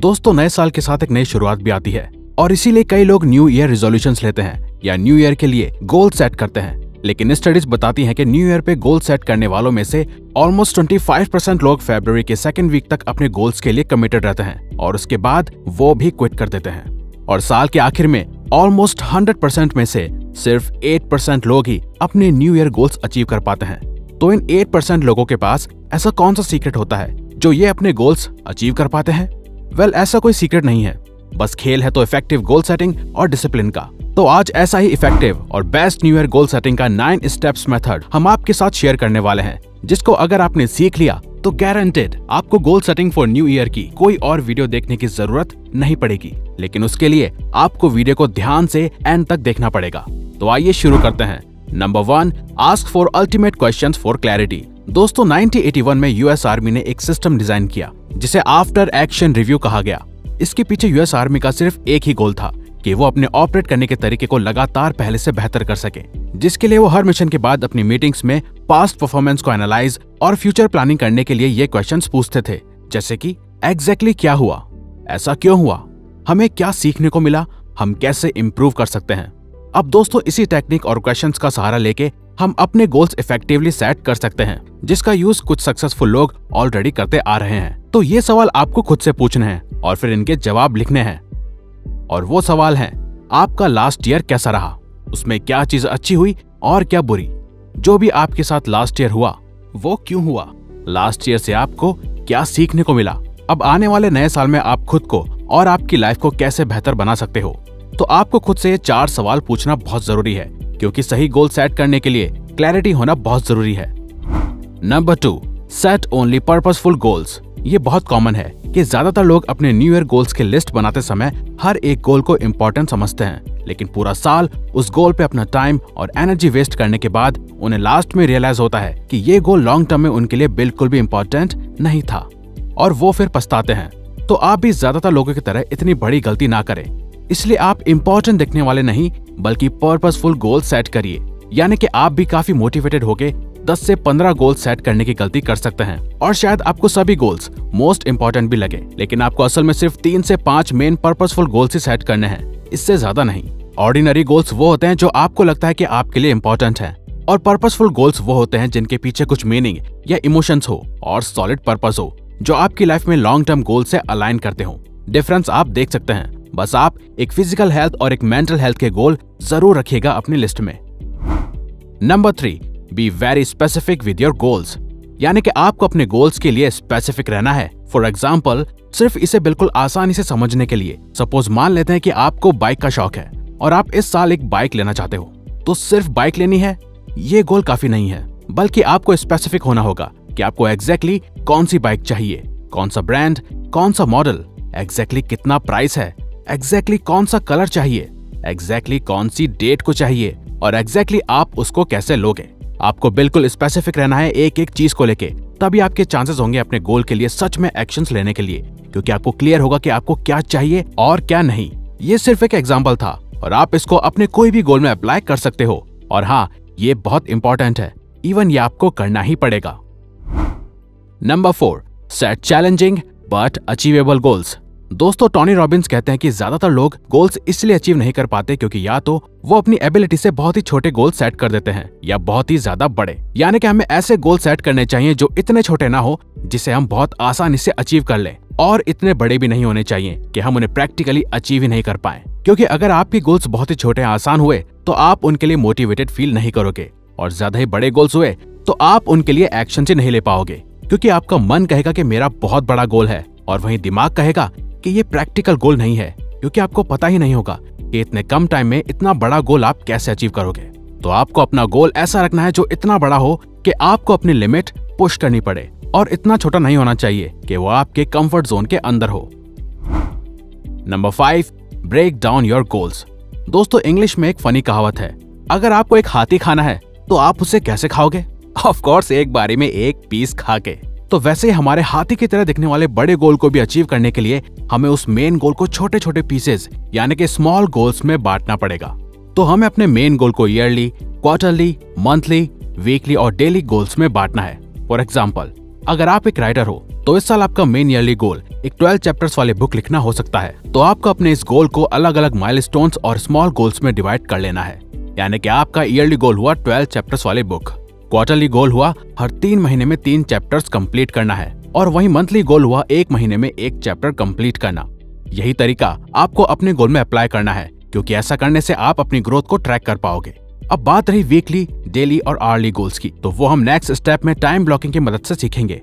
दोस्तों नए साल के साथ एक नई शुरुआत भी आती है और इसीलिए कई लोग न्यू ईयर रिजोल्यूशंस लेते हैं या न्यू ईयर के लिए गोल सेट करते हैं। लेकिन स्टडीज बताती हैं कि न्यू ईयर पे गोल सेट करने वालों में से ऑलमोस्ट 25% लोग फरवरी के सेकंड वीक तक अपने गोल्स के लिए कमिटेड रहते हैं और उसके बाद वो भी क्विट कर देते हैं। और साल के आखिर में ऑलमोस्ट 100% में से सिर्फ 8% लोग ही अपने न्यू ईयर गोल्स अचीव कर पाते हैं। तो इन 8% लोगों के पास ऐसा कौन सा सीक्रेट होता है जो ये अपने गोल्स अचीव कर पाते हैं? वेल, ऐसा कोई सीक्रेट नहीं है, बस खेल है तो इफेक्टिव गोल सेटिंग और डिसिप्लिन का। तो आज ऐसा ही इफेक्टिव और best new year goal setting का 9 स्टेप्स मेथड हम आपके साथ शेयर करने वाले हैं, जिसको अगर आपने सीख लिया तो गारंटेड आपको goal setting for new year की कोई और वीडियो देखने की जरूरत नहीं पड़ेगी। लेकिन उसके लिए आपको वीडियो को ध्यान से एंड तक देखना पड़ेगा। तो आइए शुरू करते हैं। Number 1, ask for ultimate questions for clarity. दोस्तों 1981 में यूएस आर्मी ने एक सिस्टम डिजाइन किया जिसे आफ्टर एक्शन रिव्यू कहा गया। इसके पीछे यूएस आर्मी का सिर्फ एक ही गोल था कि वो अपने ऑपरेट करने के तरीके को लगातार पहले से बेहतर कर सके, जिसके लिए वो हर मिशन के बाद अपनी मीटिंग्स में पास्ट परफॉर्मेंस को एनालाइज और फ्यूचर प्लानिंग करने के लिए ये क्वेश्चंस पूछते थे, जैसे कि एग्जैक्टली क्या हुआ, ऐसा क्यों हुआ, हमें क्या सीखने को मिला, हम कैसे इम्प्रूव कर सकते हैं। अब दोस्तों इसी टेक्निक और क्वेश्चंस का सहारा लेके हम अपने गोल्स इफेक्टिवली सेट कर सकते हैं, जिसका यूज कुछ सक्सेसफुल लोग ऑलरेडी करते आ रहे हैं। तो ये सवाल आपको खुद से पूछने हैं और फिर इनके जवाब लिखने हैं। और वो सवाल है, आपका लास्ट ईयर कैसा रहा, उसमें क्या चीज अच्छी हुई और क्या बुरी, जो भी आपके साथ लास्ट ईयर हुआ वो क्यों हुआ, लास्ट ईयर से आपको क्या सीखने को मिला। अब आने वाले नए साल में आप खुद को और आपकी लाइफ को कैसे बेहतर बना सकते हो। तो आपको खुद से ये 4 सवाल पूछना बहुत जरूरी है, क्योंकि सही गोल सेट करने के लिए क्लैरिटी होना बहुत जरूरी है। Number 2, set only purposeful goals. ये बहुत कॉमन है कि ज्यादातर लोग अपने न्यू ईयर गोल्स की लिस्ट बनाते समय हर एक गोल को इम्पोर्टेंट समझते हैं, लेकिन पूरा साल उस गोल पे अपना टाइम और एनर्जी वेस्ट करने के बाद उन्हें लास्ट में रियलाइज होता है कि ये गोल लॉन्ग टर्म में उनके लिए बिल्कुल भी इम्पोर्टेंट नहीं था और वो फिर पछताते हैं। तो आप भी ज्यादातर लोगों की तरह इतनी बड़ी गलती ना करें, इसलिए आप इम्पोर्टेंट दिखने वाले नहीं बल्कि पर्पसफुल गोल सेट करिए। यानी कि आप भी काफी मोटिवेटेड होके 10 से 15 गोल सेट करने की गलती कर सकते हैं और शायद आपको सभी गोल्स मोस्ट इंपॉर्टेंट भी लगे, लेकिन आपको असल में सिर्फ 3 से 5 मेन पर्पसफुल गोल्स ही सेट करने हैं, इससे ज्यादा नहीं। ऑर्डिनरी गोल्स वो होते हैं जो आपको लगता है कि आपके लिए इंपॉर्टेंट हैं, और पर्पसफुल गोल्स वो होते हैं जिनके पीछे कुछ मीनिंग या इमोशंस हो और सॉलिड पर्पस हो, जो आपकी लाइफ में लॉन्ग टर्म गोल से अलाइन करते हो। डिफरेंस आप देख सकते हैं, बस आप एक फिजिकल हेल्थ और एक मेंटल हेल्थ के गोल जरूर रखिएगा अपनी लिस्ट में। Number 3, be very specific with your goals. यानी कि आपको अपने गोल्स के लिए स्पेसिफिक रहना है। फॉर एग्जाम्पल, सिर्फ इसे बिल्कुल आसानी से समझने के लिए, सपोज मान लेते हैं कि आपको बाइक का शौक है और आप इस साल एक बाइक लेना चाहते हो, तो सिर्फ बाइक लेनी है ये गोल काफी नहीं है, बल्कि आपको स्पेसिफिक होना होगा कि आपको एग्जैक्टली कौन सी बाइक चाहिए, कौन सा ब्रांड, कौन सा मॉडल, एग्जैक्टली कितना प्राइस है, एग्जैक्टली कौन सा कलर चाहिए, एग्जैक्टली कौन सी डेट को चाहिए और एग्जैक्टली आप उसको कैसे लोगे। आपको बिल्कुल स्पेसिफिक रहना है एक एक चीज को लेके, तभी आपके चांसेस होंगे अपने गोल के लिए सच में एक्शंस लेने के लिए, क्योंकि आपको क्लियर होगा कि आपको क्या चाहिए और क्या नहीं। ये सिर्फ एक एग्जांपल था और आप इसको अपने कोई भी गोल में अप्लाई कर सकते हो। और हाँ, ये बहुत इंपॉर्टेंट है, इवन ये आपको करना ही पड़ेगा। Number 4, set challenging but achievable goals. दोस्तों टोनी रॉबिन्स कहते हैं कि ज्यादातर लोग गोल्स इसलिए अचीव नहीं कर पाते क्योंकि या तो वो अपनी एबिलिटी से बहुत ही छोटे गोल सेट कर देते हैं या बहुत ही ज्यादा बड़े। यानी कि हमें ऐसे गोल सेट करने चाहिए जो इतने छोटे ना हो जिसे हम बहुत आसानी से अचीव कर लें, और इतने बड़े भी नहीं होने चाहिए कि हम उन्हें प्रैक्टिकली अचीव ही नहीं कर पाए। क्योंकि अगर आपके गोल्स बहुत ही छोटे आसान हुए तो आप उनके लिए मोटिवेटेड फील नहीं करोगे, और ज्यादा ही बड़े गोल्स हुए तो आप उनके लिए एक्शन ही नहीं ले पाओगे, क्योंकि आपका मन कहेगा कि मेरा बहुत बड़ा गोल है और वहीं दिमाग कहेगा कि ये प्रैक्टिकल गोल नहीं है, क्योंकि आपको पता ही नहीं होगा कि इतने कम टाइम में इतना बड़ा गोल आप कैसे अचीव करोगे। तो आपको अपना गोल ऐसा रखना है जो इतना बड़ा हो कि आपको अपनी लिमिट पुश करनी पड़े, और इतना छोटा नहीं होना चाहिए कि वो आपके कंफर्ट जोन के अंदर हो। Number 5, break down your goals. दोस्तों इंग्लिश में एक फनी कहावत है, अगर आपको एक हाथी खाना है तो आप उसे कैसे खाओगे? ऑफ कोर्स एक बारी में एक पीस खा के। तो वैसे ही हमारे हाथी की तरह दिखने वाले बड़े गोल को भी अचीव करने के लिए हमें उस मेन गोल को छोटे छोटे पीसेस यानी कि स्मॉल गोल्स में बांटना पड़ेगा। तो हमें अपने मेन गोल को ईयरली, क्वार्टरली, मंथली, वीकली और डेली गोल्स में बांटना है। फॉर एग्जाम्पल, अगर आप एक राइटर हो तो तो इस साल आपका मेन ईयरली गोल एक 12 चैप्टर्स वाली बुक लिखना हो सकता है। तो आपको अपने इस गोल को अलग अलग माइलस्टोन्स और स्मॉल गोल्स में डिवाइड कर लेना है। यानी कि आपका ईयरली गोल हुआ 12 चैप्टर्स वाली बुक, क्वार्टरली गोल हुआ हर 3 महीने में 3 चैप्टर्स कंप्लीट करना है, और वहीं मंथली गोल हुआ 1 महीने में 1 चैप्टर कंप्लीट करना। यही तरीका आपको अपने गोल में अप्लाई करना है, क्योंकि ऐसा करने से आप अपनी ग्रोथ को ट्रैक कर पाओगे। अब बात रही वीकली, डेली और आवरली गोल्स की, तो वो हम नेक्स्ट स्टेप में टाइम ब्लॉकिंग की मदद से सीखेंगे।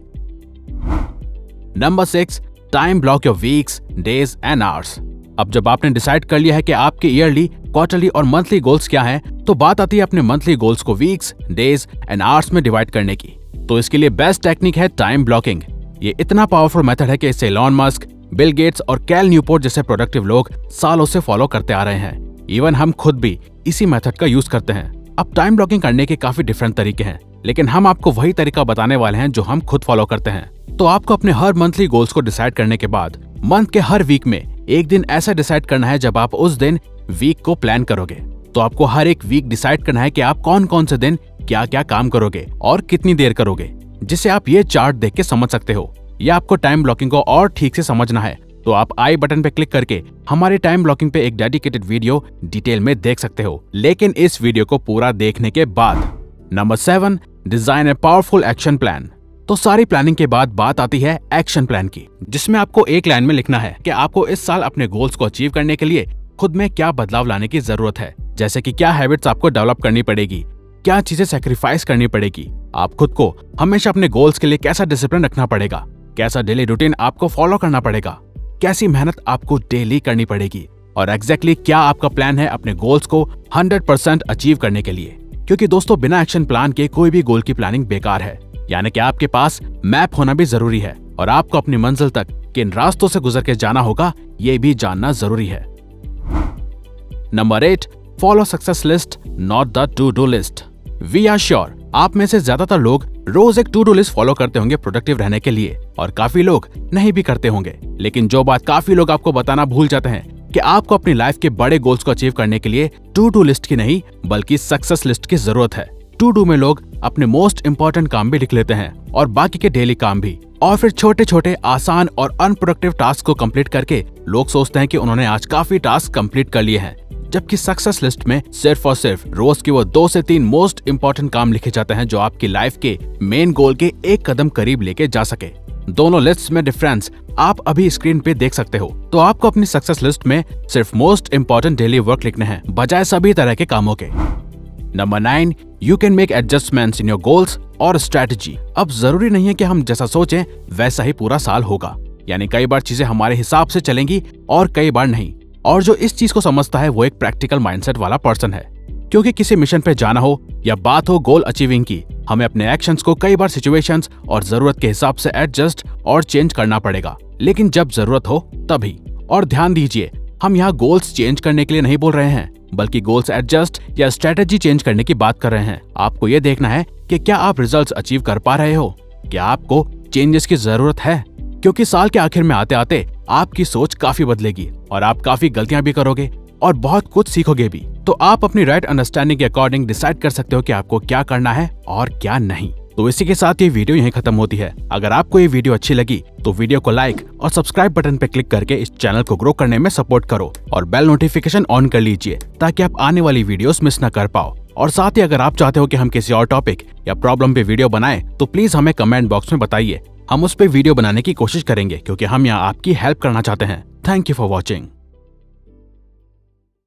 Number 6, time block your weeks, days and hours. अब जब आपने डिसाइड कर लिया है कि आपके ईयरली, क्वार्टरली और मंथली गोल्स क्या हैं, तो बात आती है अपने मंथली गोल्स को वीक्स, डेज एंड आवर्स में डिवाइड करने की। तो इसके लिए बेस्ट टेक्निक है टाइम ब्लॉकिंग। ये इतना पावरफुल मेथड है कि इसे एलन मस्क, बिल गेट्स और कैल न्यूपोर्ट जैसे प्रोडक्टिव लोग सालों से फॉलो करते आ रहे हैं। इवन हम खुद भी इसी मेथड का यूज करते हैं। अब टाइम ब्लॉकिंग करने के काफी डिफरेंट तरीके हैं, लेकिन हम आपको वही तरीका बताने वाले हैं जो हम खुद फॉलो करते हैं। तो आपको अपने हर मंथली गोल्स को डिसाइड करने के बाद मंथ के हर वीक में एक दिन ऐसा डिसाइड करना है जब आप उस दिन वीक को प्लान करोगे। तो आपको हर एक वीक डिसाइड करना है कि आप कौन कौन से दिन क्या क्या काम करोगे और कितनी देर करोगे, जिसे आप ये चार्ट देख के समझ सकते हो। या आपको टाइम ब्लॉकिंग को और ठीक से समझना है तो आप आई बटन पे क्लिक करके हमारे टाइम ब्लॉकिंग पे एक डेडिकेटेड वीडियो डिटेल में देख सकते हो, लेकिन इस वीडियो को पूरा देखने के बाद। Number 7, design a powerful action plan. तो सारी प्लानिंग के बाद बात आती है एक्शन प्लान की, जिसमें आपको एक लाइन में लिखना है कि आपको इस साल अपने गोल्स को अचीव करने के लिए खुद में क्या बदलाव लाने की जरूरत है। जैसे कि क्या हैबिट्स आपको डेवलप करनी पड़ेगी, क्या चीजें सैक्रिफाइस करनी पड़ेगी, आप खुद को हमेशा अपने गोल्स के लिए कैसा डिसिप्लिन रखना पड़ेगा, कैसा डेली रूटीन आपको फॉलो करना पड़ेगा, कैसी मेहनत आपको डेली करनी पड़ेगी, और एग्जैक्टली क्या आपका प्लान है अपने गोल्स को 100% अचीव करने के लिए। क्योंकि दोस्तों, बिना एक्शन प्लान के कोई भी गोल की प्लानिंग बेकार है। यानी कि आपके पास मैप होना भी जरूरी है, और आपको अपनी मंजिल तक किन रास्तों से गुजर के जाना होगा ये भी जानना जरूरी है। Number 8, follow success list, not the to do list. We are sure आप में से ज्यादातर लोग रोज एक टू डू लिस्ट फॉलो करते होंगे प्रोडक्टिव रहने के लिए, और काफी लोग नहीं भी करते होंगे। लेकिन जो बात काफी लोग आपको बताना भूल जाते हैं कि आपको अपनी लाइफ के बड़े गोल्स को अचीव करने के लिए टू डू लिस्ट की नहीं बल्कि सक्सेस लिस्ट की जरूरत है। टू डू में लोग अपने मोस्ट इंपॉर्टेंट काम भी लिख लेते हैं और बाकी के डेली काम भी, और फिर छोटे छोटे आसान और अनप्रोडक्टिव टास्क को कंप्लीट करके लोग सोचते हैं कि उन्होंने आज काफी टास्क कंप्लीट कर लिए हैं। जबकि सक्सेस लिस्ट में सिर्फ और सिर्फ रोज की वो 2 से 3 मोस्ट इंपॉर्टेंट काम लिखे जाते हैं जो आपकी लाइफ के मेन गोल के एक कदम करीब लेके जा सके। दोनों लिस्ट में डिफरेंस आप अभी स्क्रीन पे देख सकते हो। तो आपको अपनी सक्सेस लिस्ट में सिर्फ मोस्ट इंपॉर्टेंट डेली वर्क लिखने हैं, बजाय सभी तरह के कामों के। Number 9, you can make adjustments in your goals और स्ट्रेटजी। अब जरूरी नहीं है कि हम जैसा सोचें वैसा ही पूरा साल होगा। यानी कई बार चीजें हमारे हिसाब से चलेंगी और कई बार नहीं। और जो इस चीज को समझता है वो एक प्रैक्टिकल माइंडसेट वाला पर्सन है। क्योंकि किसी मिशन पे जाना हो या बात हो गोल अचीविंग की, हमें अपने एक्शंस को कई बार सिचुएशंस और जरूरत के हिसाब से एडजस्ट और चेंज करना पड़ेगा, लेकिन जब जरूरत हो तभी। और ध्यान दीजिए, हम यहाँ गोल्स चेंज करने के लिए नहीं बोल रहे हैं, बल्कि गोल्स एडजस्ट या स्ट्रेटेजी चेंज करने की बात कर रहे हैं। आपको ये देखना है कि क्या आप रिजल्ट्स अचीव कर पा रहे हो, क्या आपको चेंजेस की जरूरत है। क्योंकि साल के आखिर में आते आते आपकी सोच काफी बदलेगी और आप काफी गलतियां भी करोगे और बहुत कुछ सीखोगे भी। तो आप अपनी राइट अंडरस्टैंडिंग के अकॉर्डिंग डिसाइड कर सकते हो कि आपको क्या करना है और क्या नहीं। तो इसी के साथ ये वीडियो यहीं खत्म होती है। अगर आपको ये वीडियो अच्छी लगी तो वीडियो को लाइक और सब्सक्राइब बटन पे क्लिक करके इस चैनल को ग्रो करने में सपोर्ट करो और बेल नोटिफिकेशन ऑन कर लीजिए ताकि आप आने वाली वीडियोस मिस न कर पाओ। और साथ ही अगर आप चाहते हो कि हम किसी और टॉपिक या प्रॉब्लम पे वीडियो बनाएं तो प्लीज हमें कमेंट बॉक्स में बताइए। हम उस पे वीडियो बनाने की कोशिश करेंगे क्योंकि हम यहाँ आपकी हेल्प करना चाहते हैं। Thank you for watching.